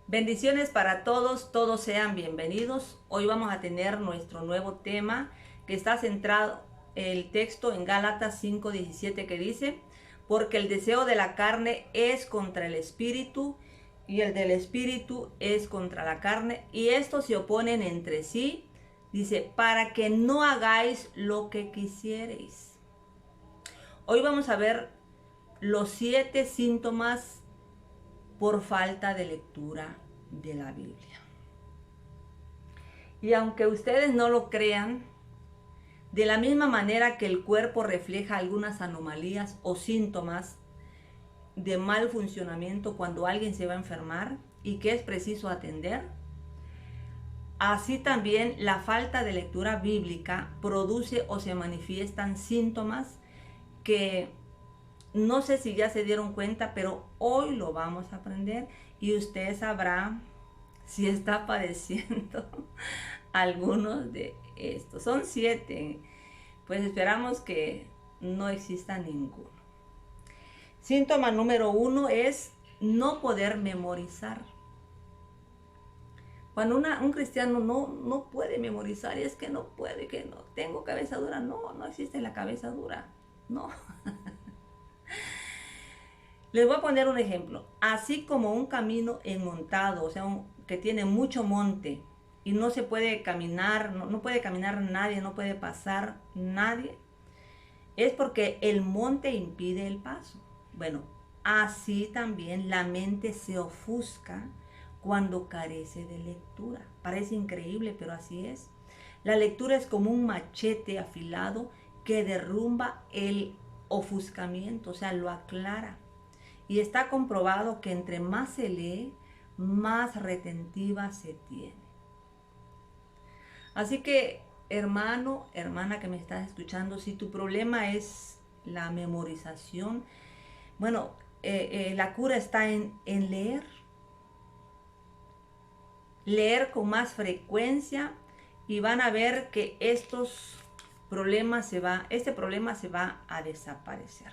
Bendiciones para todos, todos sean bienvenidos. Hoy vamos a tener nuestro nuevo tema que está centrado el texto en Gálatas 5:17 que dice, porque el deseo de la carne es contra el espíritu y el del espíritu es contra la carne y estos se oponen entre sí, dice, para que no hagáis lo que quisiereis. Hoy vamos a ver los 7 síntomas por falta de lectura de la Biblia. Y aunque ustedes no lo crean, de la misma manera que el cuerpo refleja algunas anomalías o síntomas de mal funcionamiento cuando alguien se va a enfermar y que es preciso atender, así también la falta de lectura bíblica produce o se manifiestan síntomas que no sé si ya se dieron cuenta, pero hoy lo vamos a aprender y usted sabrá si está padeciendo algunos de estos. Son 7, pues esperamos que no exista ninguno. Síntoma número 1 es no poder memorizar. Cuando un cristiano no puede memorizar, es que no puede, que no tengo cabeza dura. No existe la cabeza dura, no. Les voy a poner un ejemplo. Así como un camino enmontado, o sea, que tiene mucho monte y no se puede caminar, no puede caminar nadie, no puede pasar nadie, es porque el monte impide el paso. Bueno, así también la mente se ofusca cuando carece de lectura. Parece increíble, pero así es. La lectura es como un machete afilado que derrumba el ofuscamiento, o sea, lo aclara. Y está comprobado que entre más se lee, más retentiva se tiene. Así que, hermano, hermana que me estás escuchando, si tu problema es la memorización, bueno, la cura está en leer. Leer con más frecuencia y van a ver que este problema se va a desaparecer.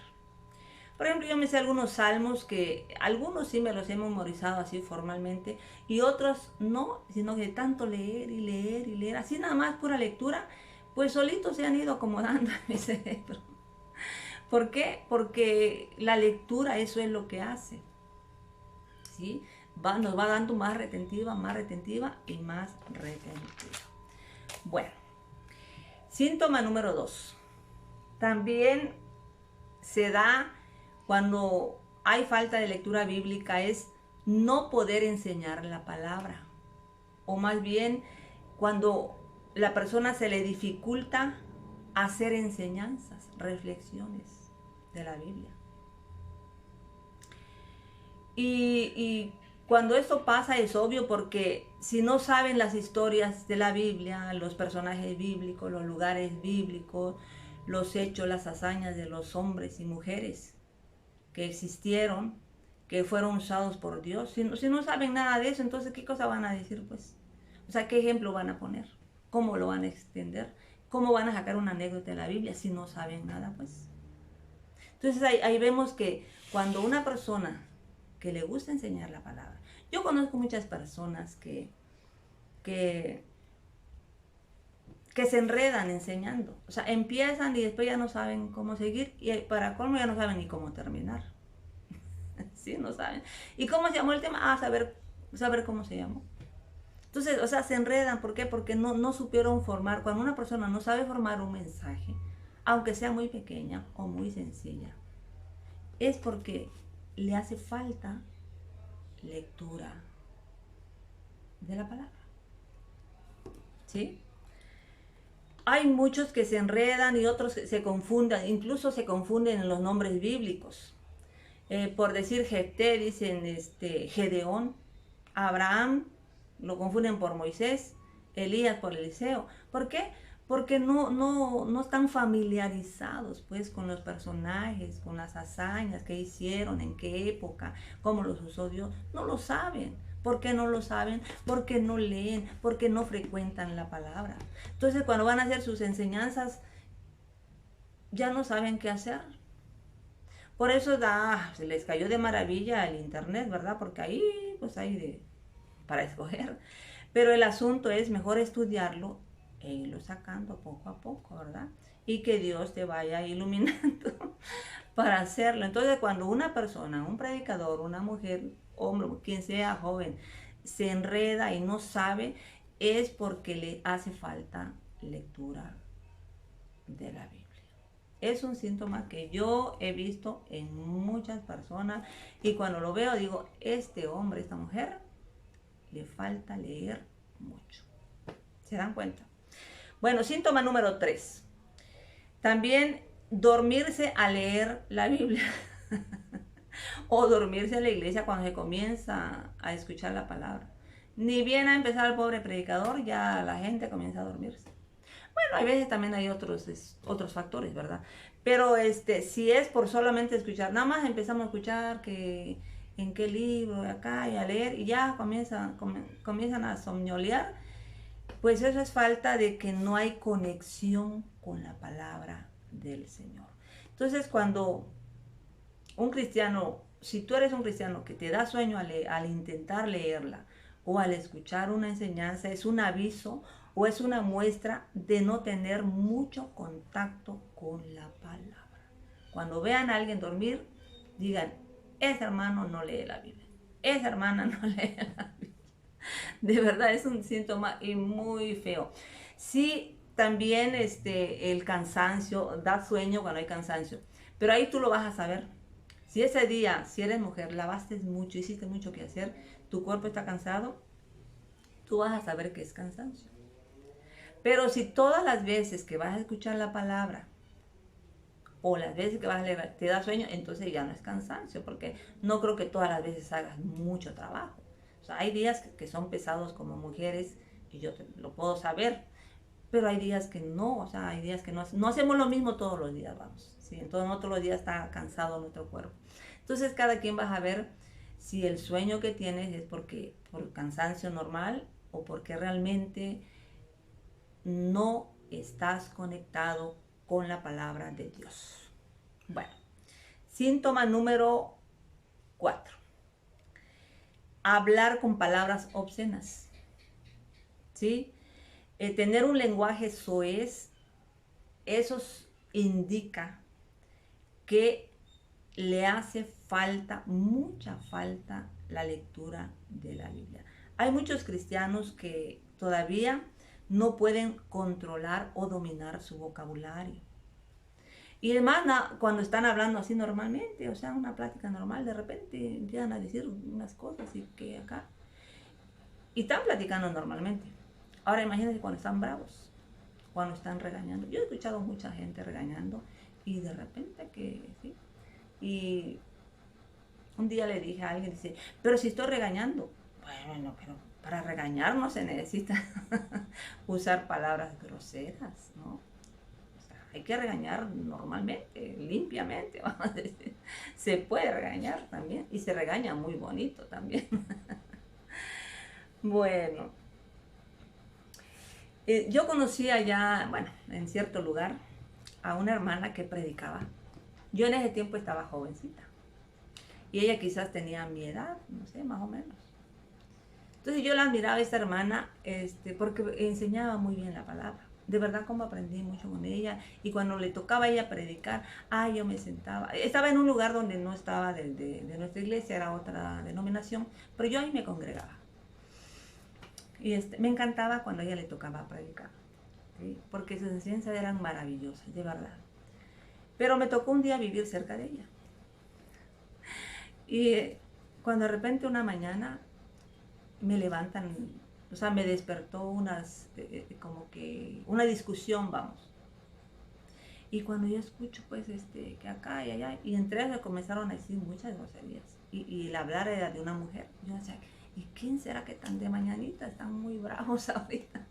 Por ejemplo, yo me sé algunos salmos que algunos sí me los he memorizado así formalmente y otros no, sino que tanto leer y leer y leer, así nada más pura lectura, pues solitos se han ido acomodando en mi cerebro. ¿Por qué? Porque la lectura eso es lo que hace, ¿sí? Nos va dando más retentiva y más retentiva. Bueno, síntoma número 2. También se da cuando hay falta de lectura bíblica es no poder enseñar la palabra. O más bien cuando la persona se le dificulta hacer enseñanzas, reflexiones de la Biblia. Y cuando esto pasa es obvio porque si no saben las historias de la Biblia, los personajes bíblicos, los lugares bíblicos, los hechos, las hazañas de los hombres y mujeres que existieron, que fueron usados por Dios, si no saben nada de eso, entonces ¿qué cosa van a decir pues? O sea, ¿qué ejemplo van a poner? ¿Cómo lo van a extender? ¿Cómo van a sacar una anécdota de la Biblia si no saben nada pues? Entonces ahí vemos que cuando una persona que le gusta enseñar la palabra, yo conozco muchas personas que se enredan enseñando, o sea, empiezan y después ya no saben cómo seguir y para colmo ya no saben ni cómo terminar. Sí, no saben. ¿Y cómo se llamó el tema? Saber cómo se llamó. Entonces, o sea, se enredan. ¿Por qué? Porque no supieron formar. Cuando una persona no sabe formar un mensaje, aunque sea muy pequeña o muy sencilla, es porque le hace falta lectura de la palabra. ¿Sí? Hay muchos que se enredan y otros que se confunden, incluso se confunden en los nombres bíblicos. Por decir Jefté, dicen Gedeón, Abraham, lo confunden por Moisés, Elías por Eliseo. ¿Por qué? Porque no están familiarizados pues con los personajes, con las hazañas que hicieron, en qué época, cómo los usó Dios. No lo saben. ¿Por qué no lo saben? Porque no leen, porque no frecuentan la palabra. Entonces cuando van a hacer sus enseñanzas, ya no saben qué hacer. Por eso se les cayó de maravilla el internet, ¿verdad? Porque ahí, pues hay para escoger. Pero el asunto es mejor estudiarlo e irlo sacando poco a poco, ¿verdad? Y que Dios te vaya iluminando para hacerlo. Entonces, cuando una persona, un predicador, una mujer, hombre, quien sea joven, se enreda y no sabe, es porque le hace falta lectura de la Biblia. Es un síntoma que yo he visto en muchas personas y cuando lo veo digo, este hombre, esta mujer, le falta leer mucho. ¿Se dan cuenta? Bueno, síntoma número 3. También dormirse a leer la Biblia o dormirse en la iglesia cuando se comienza a escuchar la palabra. Ni bien ha empezado el pobre predicador, ya la gente comienza a dormirse. Bueno, hay veces también hay otros factores, ¿verdad? Pero si es por solamente escuchar, nada más empezamos a escuchar que en qué libro, acá y a leer, y ya comienzan a somnolear, pues eso es falta de que no hay conexión con la palabra del Señor. Entonces, cuando un cristiano, si tú eres un cristiano que te da sueño al intentar leerla o al escuchar una enseñanza, es un aviso o es una muestra de no tener mucho contacto con la palabra. Cuando vean a alguien dormir, digan, ese hermano no lee la Biblia, esa hermana no lee la Biblia. De verdad es un síntoma y muy feo. Sí, también el cansancio, da sueño cuando hay cansancio, pero ahí tú lo vas a saber. Si ese día, si eres mujer, lavaste mucho, hiciste mucho que hacer, tu cuerpo está cansado, tú vas a saber que es cansancio. Pero si todas las veces que vas a escuchar la palabra o las veces que vas a leer te da sueño, entonces ya no es cansancio, porque no creo que todas las veces hagas mucho trabajo. O sea, hay días que son pesados como mujeres y yo lo puedo saber, pero hay días que no, o sea, hay días que no hacemos lo mismo todos los días, vamos. ¿Sí? Entonces no todos los días está cansado nuestro cuerpo. Entonces cada quien va a ver si el sueño que tienes es porque por cansancio normal o porque realmente no estás conectado con la palabra de Dios. Bueno, síntoma número 4. Hablar con palabras obscenas. ¿Sí? Tener un lenguaje soez, eso indica que le hace falta, mucha falta, la lectura de la Biblia. Hay muchos cristianos que todavía no pueden controlar o dominar su vocabulario. Y además, cuando están hablando así normalmente, o sea, una plática normal, de repente empiezan a decir unas cosas y que acá. Y están platicando normalmente. Ahora imagínense cuando están bravos, cuando están regañando. Yo he escuchado mucha gente regañando y de repente que, sí. Y un día le dije a alguien, dice, pero si estoy regañando. Bueno, pero para regañar no se necesita usar palabras groseras, ¿no? O sea, hay que regañar normalmente, limpiamente, vamos a decir. Se puede regañar también y se regaña muy bonito también. Bueno, yo conocí allá, bueno, en cierto lugar, a una hermana que predicaba. Yo en ese tiempo estaba jovencita. Y ella quizás tenía mi edad, no sé, más o menos. Entonces yo la admiraba a esta hermana porque enseñaba muy bien la palabra. De verdad como aprendí mucho con ella. Y cuando le tocaba a ella predicar, yo me sentaba. Estaba en un lugar donde no estaba de nuestra iglesia, era otra denominación, pero yo ahí me congregaba. Y me encantaba cuando a ella le tocaba predicar, ¿sí? Porque sus enseñanzas eran maravillosas, de verdad. Pero me tocó un día vivir cerca de ella. Y cuando de repente una mañana me levantan, o sea, me despertó como que una discusión, vamos. Y cuando yo escucho, pues, que acá y allá, y entre ellos comenzaron a decir muchas groserías. Y el hablar era de una mujer. Yo decía, ¿y quién será que tan de mañanita? Están muy bravos ahorita.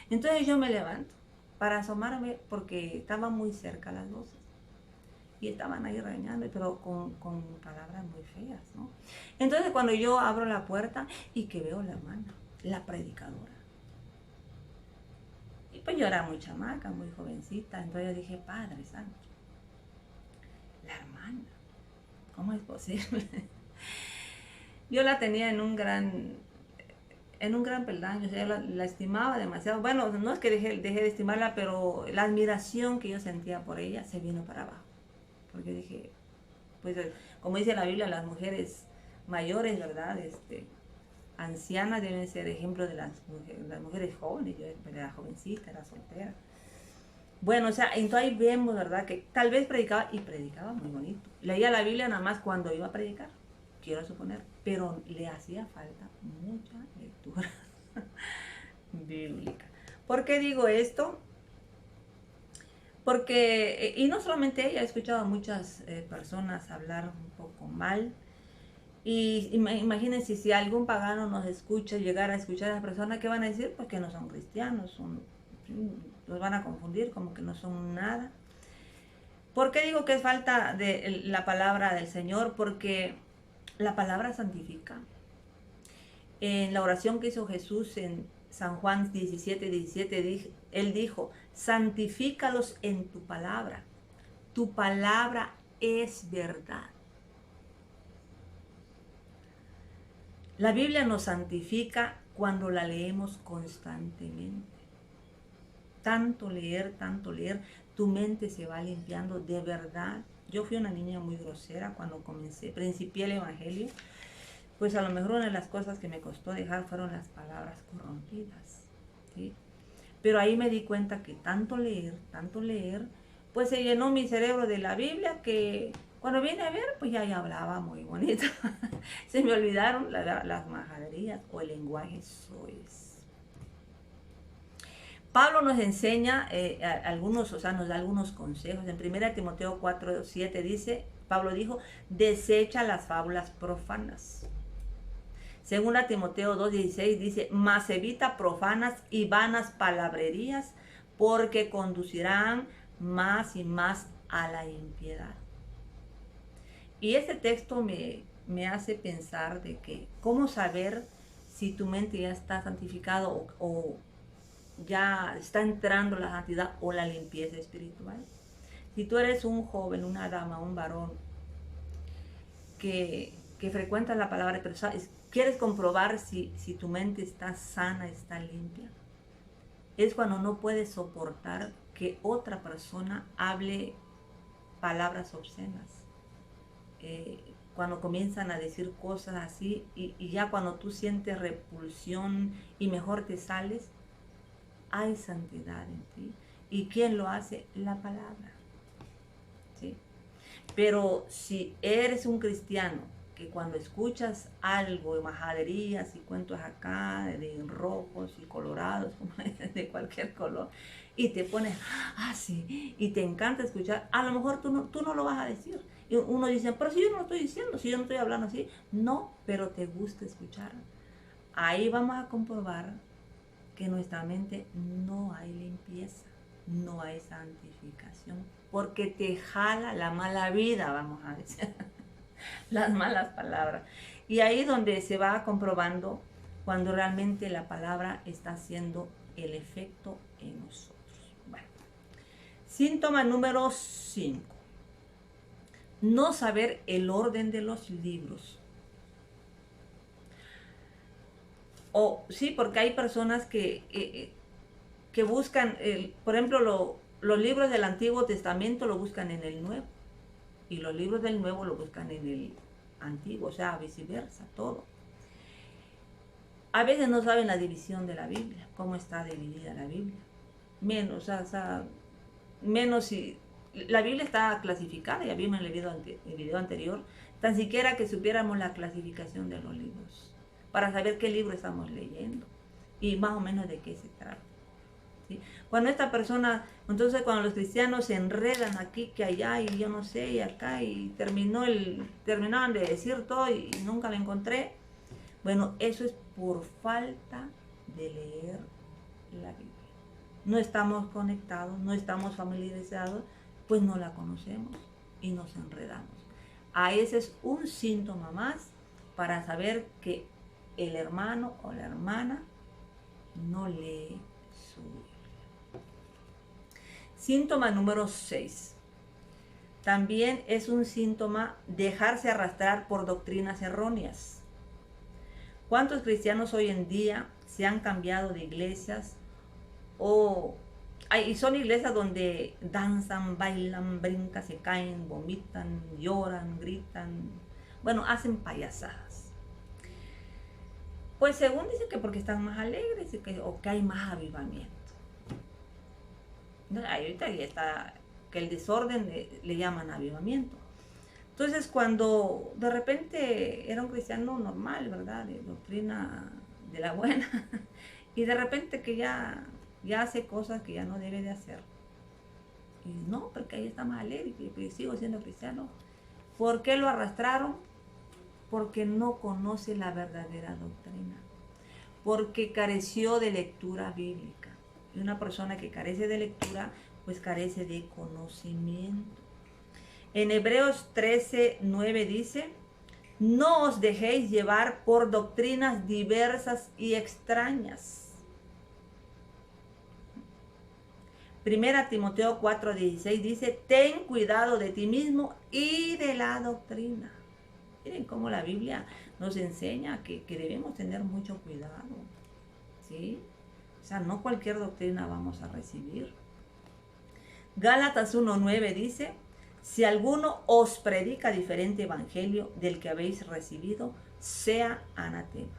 Entonces yo me levanto para asomarme porque estaban muy cerca las voces. Y estaban ahí regañando, pero con palabras muy feas, ¿no? Entonces cuando yo abro la puerta y que veo la hermana, la predicadora. Y pues yo era muy chamaca, muy jovencita, entonces yo dije, Padre Santo, la hermana, ¿cómo es posible? Yo la tenía en un gran en un gran peldaño, o sea, la estimaba demasiado. Bueno, no es que dejé de estimarla, pero la admiración que yo sentía por ella se vino para abajo. Porque dije, pues como dice la Biblia, las mujeres mayores, ¿verdad? Ancianas deben ser ejemplo de las mujeres jóvenes. Yo era jovencita, era soltera. Bueno, o sea, entonces ahí vemos, ¿verdad? Que tal vez predicaba muy bonito. Leía la Biblia nada más cuando iba a predicar, quiero suponer, pero le hacía falta mucha lectura bíblica. ¿Por qué digo esto? Porque, y no solamente ella, he escuchado a muchas personas hablar un poco mal. Y imagínense si algún pagano nos escucha, llegar a escuchar a las personas, ¿qué van a decir? Pues que no son cristianos, los van a confundir como que no son nada. ¿Por qué digo que es falta de la palabra del Señor? Porque la palabra santifica. En la oración que hizo Jesús en San Juan 17:17, Él dijo, santifícalos en tu palabra. Tu palabra es verdad. La Biblia nos santifica cuando la leemos constantemente. Tanto leer, tu mente se va limpiando de verdad. Yo fui una niña muy grosera cuando principié el Evangelio. Pues a lo mejor una de las cosas que me costó dejar fueron las palabras corrompidas, ¿sí? Pero ahí me di cuenta que tanto leer, pues se llenó mi cerebro de la Biblia que cuando vine a ver, pues ya hablaba muy bonito. Se me olvidaron las majaderías o el lenguaje soez. Pablo nos enseña algunos, o sea, nos da algunos consejos. En 1 Timoteo 4:7 dice, Pablo dijo, desecha las fábulas profanas. Segunda Timoteo 2:16 dice, mas evita profanas y vanas palabrerías, porque conducirán más y más a la impiedad. Y este texto me hace pensar de que, ¿cómo saber si tu mente ya está santificado o ya está entrando la santidad o la limpieza espiritual? Si tú eres un joven, una dama, un varón que frecuenta la palabra, pero quieres comprobar si tu mente está sana, está limpia, es cuando no puedes soportar que otra persona hable palabras obscenas. Cuando comienzan a decir cosas así y ya cuando tú sientes repulsión y mejor te sales, hay santidad en ti. ¿Y quién lo hace? La palabra. ¿Sí? Pero si eres un cristiano que cuando escuchas algo de majaderías y cuentos acá de rojos y colorados, de cualquier color, y te pones así y te encanta escuchar, a lo mejor tú no lo vas a decir. Y uno dice, pero si yo no lo estoy diciendo, si yo no estoy hablando así, no, pero te gusta escuchar. Ahí vamos a comprobar que en nuestra mente no hay limpieza, no hay santificación, porque te jala la mala vida, vamos a decir, las malas palabras. Y ahí es donde se va comprobando cuando realmente la palabra está haciendo el efecto en nosotros. Bueno, síntoma número 5. No saber el orden de los libros. Sí, porque hay personas que buscan, por ejemplo, los libros del Antiguo Testamento lo buscan en el Nuevo. Y los libros del Nuevo lo buscan en el Antiguo, o sea, viceversa, todo. A veces no saben la división de la Biblia, cómo está dividida la Biblia. Menos si la Biblia está clasificada, ya vimos en el video anterior, tan siquiera que supiéramos la clasificación de los libros, para saber qué libro estamos leyendo y más o menos de qué se trata. ¿Sí? Cuando esta persona, entonces cuando los cristianos se enredan aquí, que allá, y yo no sé, y acá, y terminaban de decir todo y nunca lo encontré, bueno, eso es por falta de leer la Biblia. No estamos conectados, no estamos familiarizados, pues no la conocemos y nos enredamos. Ese es un síntoma más para saber que el hermano o la hermana no lee su Biblia. Síntoma número 6. También es un síntoma dejarse arrastrar por doctrinas erróneas. ¿Cuántos cristianos hoy en día se han cambiado de iglesias y son iglesias donde danzan, bailan, brincan, se caen, vomitan, lloran, gritan, bueno, hacen payasadas? Pues según dicen que porque están más alegres o que hay más avivamiento. Ahorita ya está que el desorden le llaman avivamiento. Entonces, cuando de repente era un cristiano normal, ¿verdad? De doctrina de la buena, y de repente que ya hace cosas que ya no debe de hacer. Y no, porque ahí está más alegre, y sigo siendo cristiano. ¿Por qué lo arrastraron? Porque no conoce la verdadera doctrina. Porque careció de lectura bíblica. Y una persona que carece de lectura, pues carece de conocimiento. En Hebreos 13:9 dice: no os dejéis llevar por doctrinas diversas y extrañas. Primera Timoteo 4:16 dice: ten cuidado de ti mismo y de la doctrina. Miren cómo la Biblia nos enseña que debemos tener mucho cuidado, ¿sí? O sea, no cualquier doctrina vamos a recibir. Gálatas 1:9 dice: si alguno os predica diferente evangelio del que habéis recibido, sea anatema.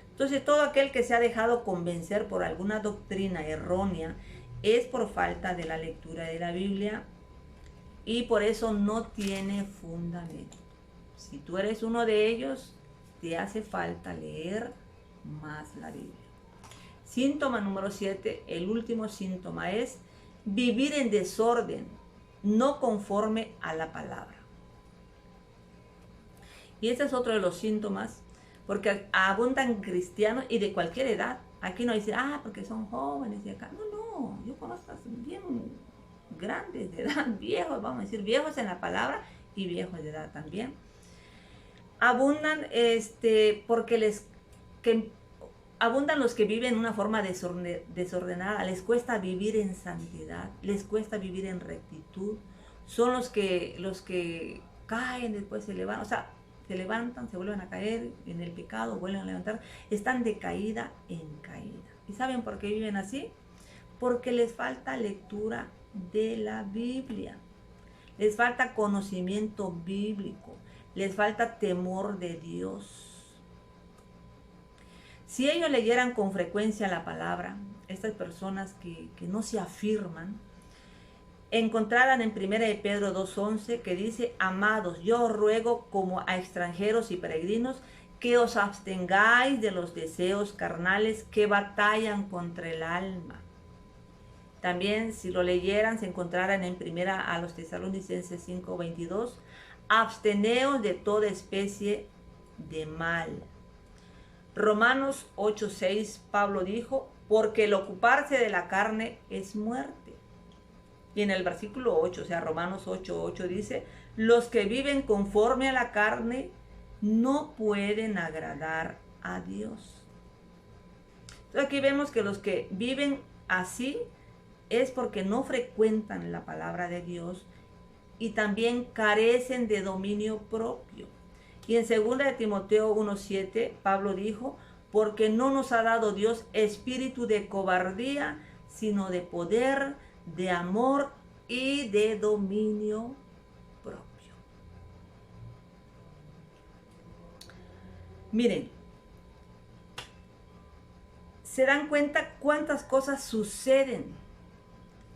Entonces, todo aquel que se ha dejado convencer por alguna doctrina errónea es por falta de la lectura de la Biblia y por eso no tiene fundamento. Si tú eres uno de ellos, te hace falta leer más la Biblia. Síntoma número 7, el último síntoma es vivir en desorden, no conforme a la palabra. Y este es otro de los síntomas, porque abundan cristianos y de cualquier edad. Aquí no dice, porque son jóvenes de acá. No, yo conozco bien grandes de edad, viejos, vamos a decir, viejos en la palabra y viejos de edad también. Abundan porque abundan los que viven de una forma desordenada, les cuesta vivir en santidad, les cuesta vivir en rectitud. Son los que caen, después se levantan, o sea, se levantan, se vuelven a caer en el pecado, vuelven a levantar, están de caída en caída. ¿Y saben por qué viven así? Porque les falta lectura de la Biblia, les falta conocimiento bíblico, les falta temor de Dios. Si ellos leyeran con frecuencia la palabra, estas personas que no se afirman, encontrarán en 1 Pedro 2:11 que dice: amados, yo os ruego como a extranjeros y peregrinos que os abstengáis de los deseos carnales que batallan contra el alma. También, si lo leyeran, se encontrarán en 1 a los Tesalonicenses 5:22, absteneos de toda especie de mal. Romanos 8:6, Pablo dijo: porque el ocuparse de la carne es muerte. Y en el versículo 8, o sea, Romanos 8:8 dice: los que viven conforme a la carne no pueden agradar a Dios. Entonces aquí vemos que los que viven así es porque no frecuentan la palabra de Dios y también carecen de dominio propio. Y en 2 de Timoteo 1:7, Pablo dijo: porque no nos ha dado Dios espíritu de cobardía, sino de poder, de amor y de dominio propio. Miren, se dan cuenta cuántas cosas suceden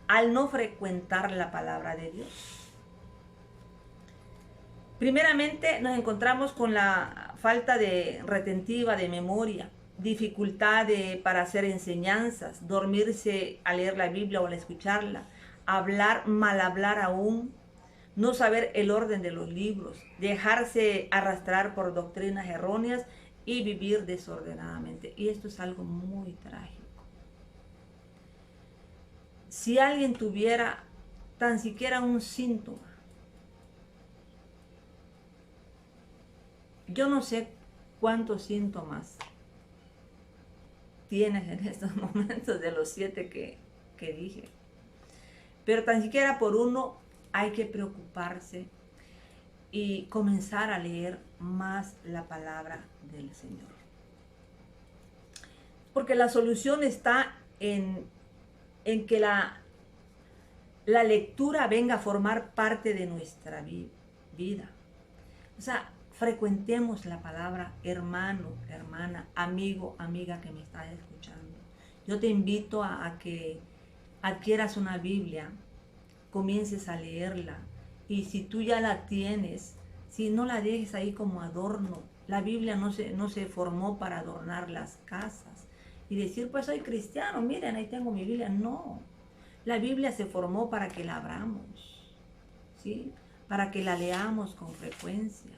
al no frecuentar la palabra de Dios. Primeramente nos encontramos con la falta de retentiva, de memoria, dificultad para hacer enseñanzas, dormirse al leer la Biblia o al escucharla, mal hablar aún, no saber el orden de los libros, dejarse arrastrar por doctrinas erróneas y vivir desordenadamente. Y esto es algo muy trágico. Si alguien tuviera tan siquiera un síntoma, yo no sé cuántos síntomas tienes en estos momentos de los 7 que dije, pero tan siquiera por uno hay que preocuparse y comenzar a leer más la palabra del Señor. que la solución está en que la lectura venga a formar parte de nuestra vida. O sea, frecuentemos la palabra, hermano, hermana, amigo, amiga que me estás escuchando. Yo te invito a que adquieras una Biblia, comiences a leerla. Y si tú ya la tienes, si no la dejes ahí como adorno. La Biblia no se formó para adornar las casas y decir, pues soy cristiano, miren, ahí tengo mi Biblia. No, la Biblia se formó para que la abramos, ¿sí? Para que la leamos con frecuencia.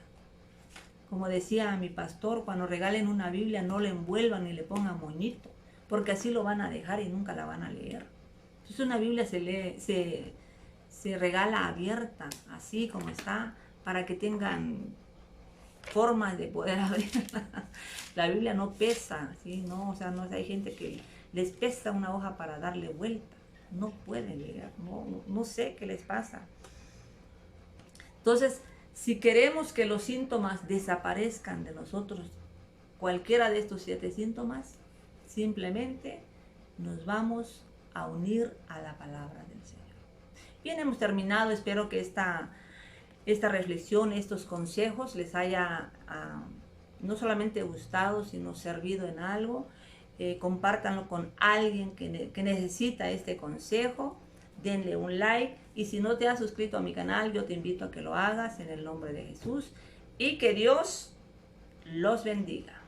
Como decía mi pastor, cuando regalen una Biblia no la envuelvan ni le pongan moñito, porque así lo van a dejar y nunca la van a leer. Entonces una Biblia se regala abierta, así como está, para que tengan formas de poder abrirla. La Biblia no pesa, ¿sí? No, o sea, no hay gente que les pesa una hoja para darle vuelta. No pueden leer, no sé qué les pasa. Entonces, si queremos que los síntomas desaparezcan de nosotros, cualquiera de estos 7 síntomas, simplemente nos vamos a unir a la palabra del Señor. Bien, hemos terminado. Espero que esta reflexión, estos consejos les haya no solamente gustado, sino servido en algo. Compártanlo con alguien que necesita este consejo. Denle un like. Y si no te has suscrito a mi canal, yo te invito a que lo hagas en el nombre de Jesús. Y que Dios los bendiga.